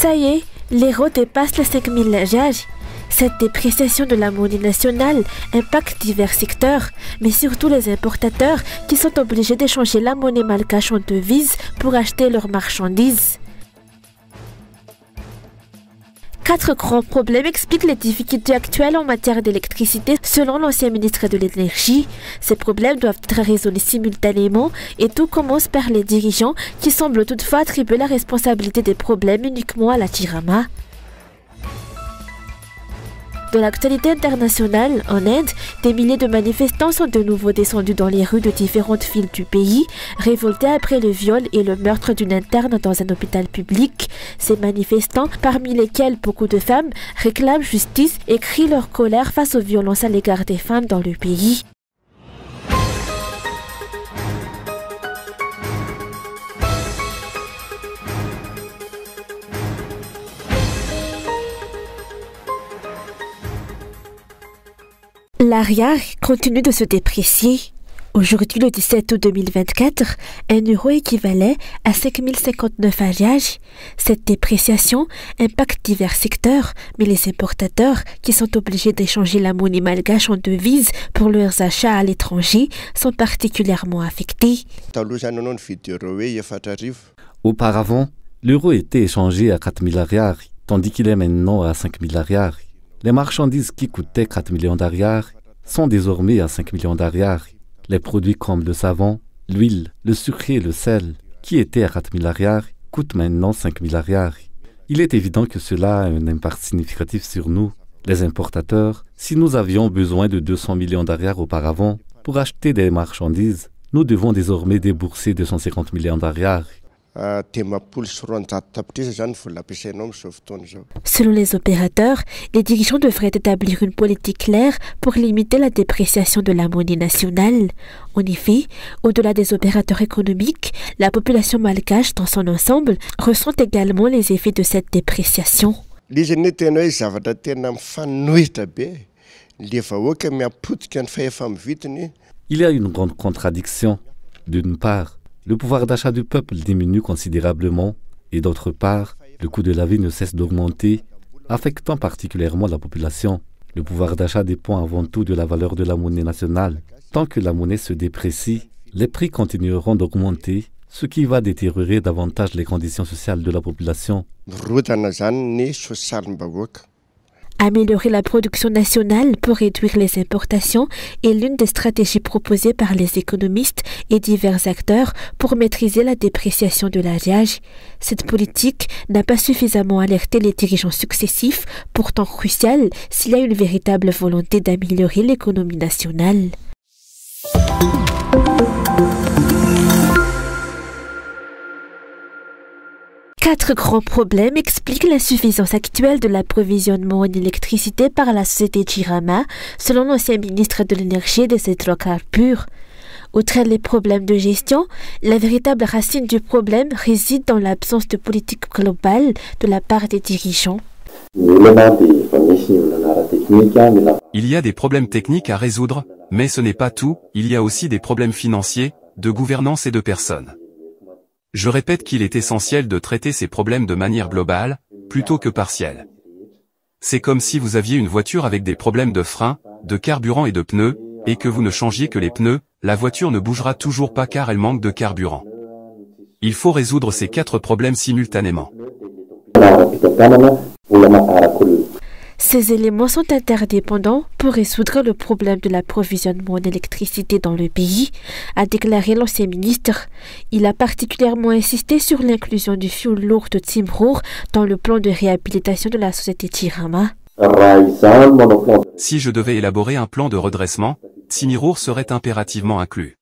Ça y est, l'euro dépasse les 5000 lajaj. Cette dépréciation de la monnaie nationale impacte divers secteurs, mais surtout les importateurs qui sont obligés d'échanger la monnaie malgache en devises pour acheter leurs marchandises. 4 grands problèmes expliquent les difficultés actuelles en matière d'électricité selon l'ancien ministre de l'Énergie. Ces problèmes doivent être résolus simultanément et tout commence par les dirigeants qui semblent toutefois attribuer la responsabilité des problèmes uniquement à la Chirama. De l'actualité internationale, en Inde, des milliers de manifestants sont de nouveau descendus dans les rues de différentes villes du pays, révoltés après le viol et le meurtre d'une interne dans un hôpital public. Ces manifestants, parmi lesquels beaucoup de femmes, réclament justice et crient leur colère face aux violences à l'égard des femmes dans le pays. La rial continue de se déprécier. Aujourd'hui, le 17 août 2024, 1 euro équivalait à 5059 lajaj. Cette dépréciation impacte divers secteurs, mais les importateurs qui sont obligés d'échanger la monnaie malgache en devises pour leurs achats à l'étranger sont particulièrement affectés. Auparavant, l'euro était échangé à 4000 rial, tandis qu'il est maintenant à 5000 rial. Les marchandises qui coûtaient 4 millions d'ariars sont désormais à 5 millions d'ariars. Les produits comme le savon, l'huile, le sucre et le sel, qui étaient à 4 000 ariars, coûtent maintenant 5 000 ariars. Il est évident que cela a un impact significatif sur nous, les importateurs. Si nous avions besoin de 200 millions d'ariars auparavant pour acheter des marchandises, nous devons désormais débourser 250 millions d'ariars. Selon les opérateurs, les dirigeants devraient établir une politique claire pour limiter la dépréciation de la monnaie nationale. En effet, au-delà des opérateurs économiques, la population malgache dans son ensemble ressent également les effets de cette dépréciation. Il y a une grande contradiction. D'une part, le pouvoir d'achat du peuple diminue considérablement et d'autre part, le coût de la vie ne cesse d'augmenter, affectant particulièrement la population. Le pouvoir d'achat dépend avant tout de la valeur de la monnaie nationale. Tant que la monnaie se déprécie, les prix continueront d'augmenter, ce qui va détériorer davantage les conditions sociales de la population. Améliorer la production nationale pour réduire les importations est l'une des stratégies proposées par les économistes et divers acteurs pour maîtriser la dépréciation de lajaj. Cette politique n'a pas suffisamment alerté les dirigeants successifs, pourtant cruciale s'il y a une véritable volonté d'améliorer l'économie nationale. 4 grands problèmes expliquent l'insuffisance actuelle de l'approvisionnement en électricité par la société Chirama, selon l'ancien ministre de l'Énergie et des hydrocarbures. Outre les problèmes de gestion, la véritable racine du problème réside dans l'absence de politique globale de la part des dirigeants. Il y a des problèmes techniques à résoudre, mais ce n'est pas tout, il y a aussi des problèmes financiers, de gouvernance et de personnes. Je répète qu'il est essentiel de traiter ces problèmes de manière globale, plutôt que partielle. C'est comme si vous aviez une voiture avec des problèmes de frein, de carburant et de pneus, et que vous ne changiez que les pneus, la voiture ne bougera toujours pas car elle manque de carburant. Il faut résoudre ces 4 problèmes simultanément. Ces éléments sont interdépendants pour résoudre le problème de l'approvisionnement en électricité dans le pays, a déclaré l'ancien ministre. Il a particulièrement insisté sur l'inclusion du fioul lourd de Tsimrour dans le plan de réhabilitation de la société Chirama. Si je devais élaborer un plan de redressement, Tsimrour serait impérativement inclus.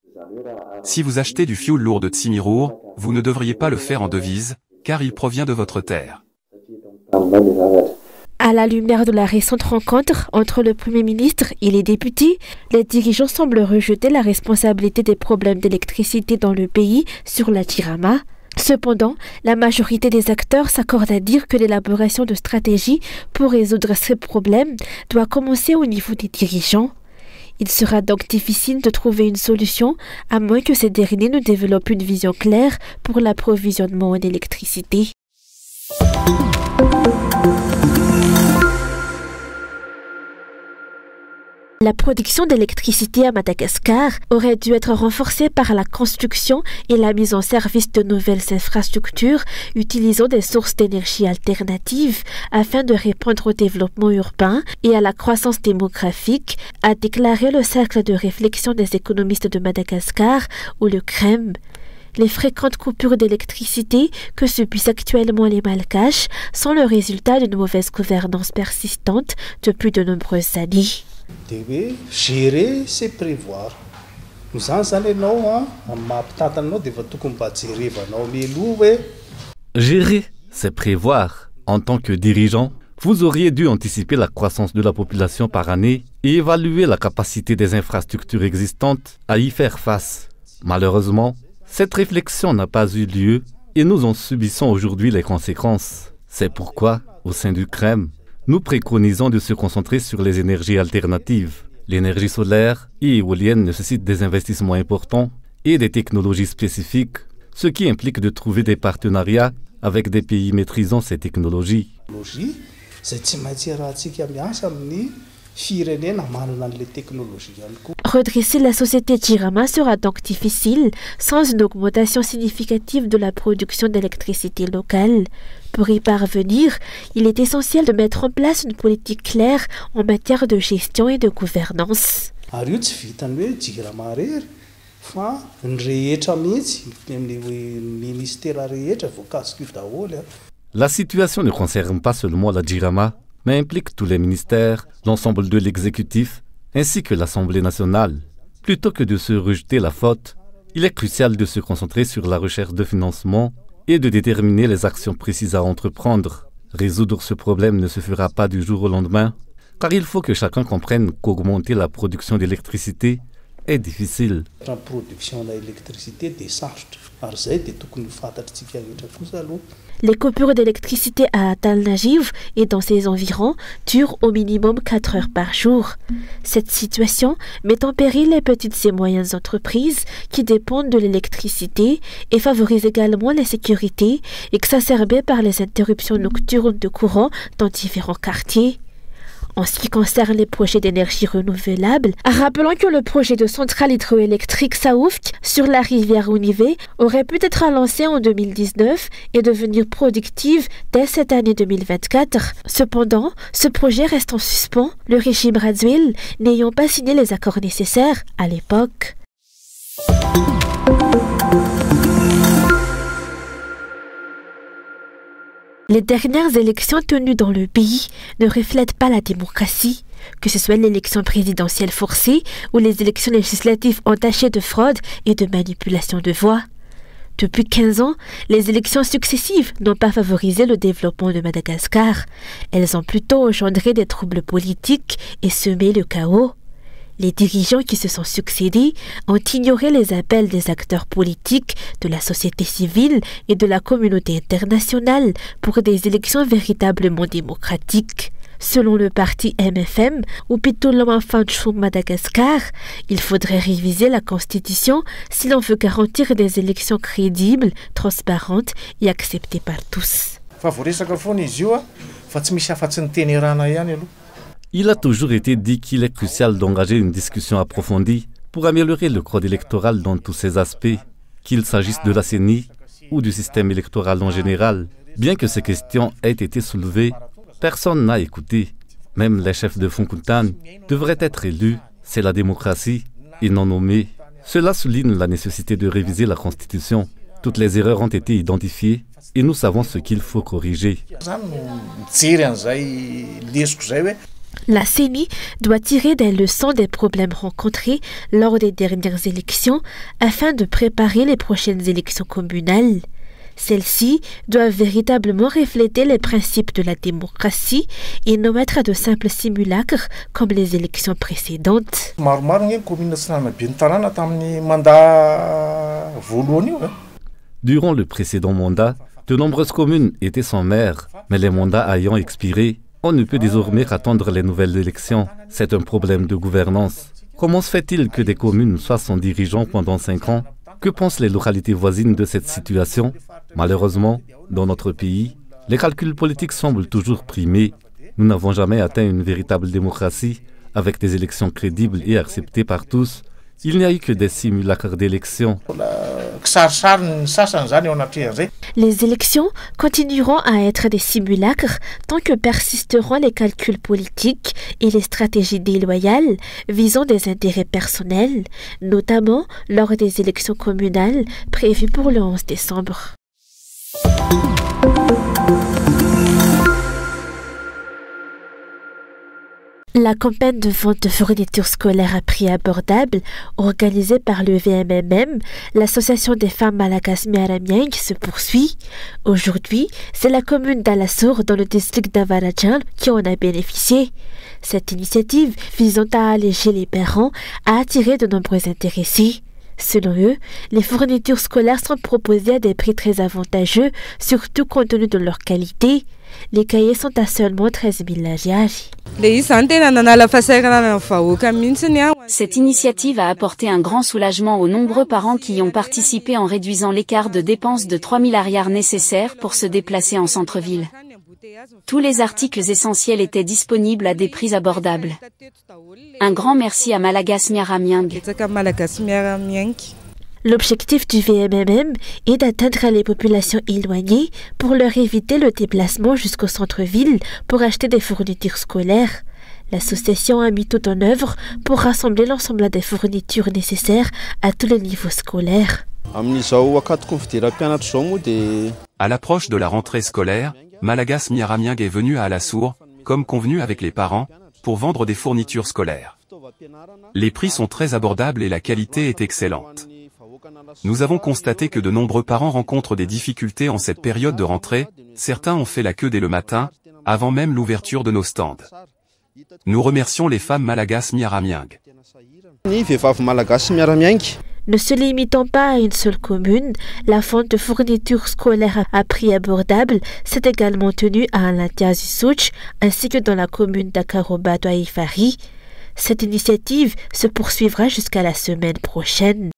Si vous achetez du fioul lourd de Tsimrour, vous ne devriez pas le faire en devise, car il provient de votre terre. À la lumière de la récente rencontre entre le Premier ministre et les députés, les dirigeants semblent rejeter la responsabilité des problèmes d'électricité dans le pays sur la Chirama. Cependant, la majorité des acteurs s'accordent à dire que l'élaboration de stratégies pour résoudre ces problèmes doit commencer au niveau des dirigeants. Il sera donc difficile de trouver une solution à moins que ces derniers ne développent une vision claire pour l'approvisionnement en électricité. La production d'électricité à Madagascar aurait dû être renforcée par la construction et la mise en service de nouvelles infrastructures utilisant des sources d'énergie alternatives afin de répondre au développement urbain et à la croissance démographique, a déclaré le Cercle de réflexion des économistes de Madagascar ou le CREM. Les fréquentes coupures d'électricité que subissent actuellement les Malgaches sont le résultat d'une mauvaise gouvernance persistante depuis de nombreuses années. Gérer, c'est prévoir. Gérer, c'est prévoir. En tant que dirigeant, vous auriez dû anticiper la croissance de la population par année et évaluer la capacité des infrastructures existantes à y faire face. Malheureusement, cette réflexion n'a pas eu lieu et nous en subissons aujourd'hui les conséquences. C'est pourquoi, au sein du CREM, nous préconisons de se concentrer sur les énergies alternatives. L'énergie solaire et éolienne nécessitent des investissements importants et des technologies spécifiques, ce qui implique de trouver des partenariats avec des pays maîtrisant ces technologies. Redresser la société Jirama sera donc difficile sans une augmentation significative de la production d'électricité locale. Pour y parvenir, il est essentiel de mettre en place une politique claire en matière de gestion et de gouvernance. La situation ne concerne pas seulement la Jirama, mais implique tous les ministères, l'ensemble de l'exécutif, ainsi que l'Assemblée nationale. Plutôt que de se rejeter la faute, il est crucial de se concentrer sur la recherche de financement et de déterminer les actions précises à entreprendre. Résoudre ce problème ne se fera pas du jour au lendemain, car il faut que chacun comprenne qu'augmenter la production d'électricité est difficile. Les coupures d'électricité à Talnajiv et dans ses environs durent au minimum 4 heures par jour. Cette situation met en péril les petites et moyennes entreprises qui dépendent de l'électricité et favorise également l'insécurité exacerbée par les interruptions nocturnes de courant dans différents quartiers. En ce qui concerne les projets d'énergie renouvelable, rappelons que le projet de centrale hydroélectrique Saoufk sur la rivière Ounivé aurait pu être lancé en 2019 et devenir productive dès cette année 2024. Cependant, ce projet reste en suspens, le régime Radziwiłł n'ayant pas signé les accords nécessaires à l'époque. Les dernières élections tenues dans le pays ne reflètent pas la démocratie, que ce soit l'élection présidentielle forcée ou les élections législatives entachées de fraude et de manipulation de voix. Depuis 15 ans, les élections successives n'ont pas favorisé le développement de Madagascar. Elles ont plutôt engendré des troubles politiques et semé le chaos. Les dirigeants qui se sont succédés ont ignoré les appels des acteurs politiques, de la société civile et de la communauté internationale pour des élections véritablement démocratiques. Selon le parti MFM, ou Pitulama Fanchum Madagascar, il faudrait réviser la Constitution si l'on veut garantir des élections crédibles, transparentes et acceptées par tous. Il a toujours été dit qu'il est crucial d'engager une discussion approfondie pour améliorer le code électoral dans tous ses aspects, qu'il s'agisse de la CENI ou du système électoral en général. Bien que ces questions aient été soulevées, personne n'a écouté. Même les chefs de Fonkuntan devraient être élus, c'est la démocratie, et non nommés. Cela souligne la nécessité de réviser la Constitution. Toutes les erreurs ont été identifiées et nous savons ce qu'il faut corriger. La CENI doit tirer des leçons des problèmes rencontrés lors des dernières élections afin de préparer les prochaines élections communales. Celles-ci doivent véritablement refléter les principes de la démocratie et non être de simples simulacres comme les élections précédentes. Durant le précédent mandat, de nombreuses communes étaient sans maire, mais les mandats ayant expiré, on ne peut désormais qu'attendre les nouvelles élections. C'est un problème de gouvernance. Comment se fait-il que des communes soient sans dirigeants pendant 5 ans? Que pensent les localités voisines de cette situation? Malheureusement, dans notre pays, les calculs politiques semblent toujours primer. Nous n'avons jamais atteint une véritable démocratie Avec des élections crédibles et acceptées par tous, il n'y a eu que des simulacres d'élections. Les élections continueront à être des simulacres tant que persisteront les calculs politiques et les stratégies déloyales visant des intérêts personnels, notamment lors des élections communales prévues pour le 11 décembre. La campagne de vente de fournitures scolaires à prix abordable, organisée par le VMMM, l'association des femmes Malagas Miaramieng, se poursuit. Aujourd'hui, c'est la commune d'Alassour dans le district d'Avaradjan qui en a bénéficié. Cette initiative, visant à alléger les parents, a attiré de nombreux intéressés. Selon eux, les fournitures scolaires sont proposées à des prix très avantageux, surtout compte tenu de leur qualité. Les cahiers sont à seulement 13 000 lariari. Cette initiative a apporté un grand soulagement aux nombreux parents qui y ont participé en réduisant l'écart de dépenses de 3 000 lariari nécessaires pour se déplacer en centre-ville. Tous les articles essentiels étaient disponibles à des prix abordables. Un grand merci à Malagas Miaramieng. L'objectif du VMMM est d'atteindre les populations éloignées pour leur éviter le déplacement jusqu'au centre-ville pour acheter des fournitures scolaires. L'association a mis tout en œuvre pour rassembler l'ensemble des fournitures nécessaires à tous les niveaux scolaires. À l'approche de la rentrée scolaire, Malagas Miaramieng est venu à Alassour, comme convenu avec les parents, pour vendre des fournitures scolaires. Les prix sont très abordables et la qualité est excellente. Nous avons constaté que de nombreux parents rencontrent des difficultés en cette période de rentrée, certains ont fait la queue dès le matin, avant même l'ouverture de nos stands. Nous remercions les femmes Malagas Miaramieng. Ne se limitant pas à une seule commune, la vente de fournitures scolaires à prix abordable s'est également tenue à Alantiazisouch ainsi que dans la commune d'Akaroba-Douaïfari. Cette initiative se poursuivra jusqu'à la semaine prochaine.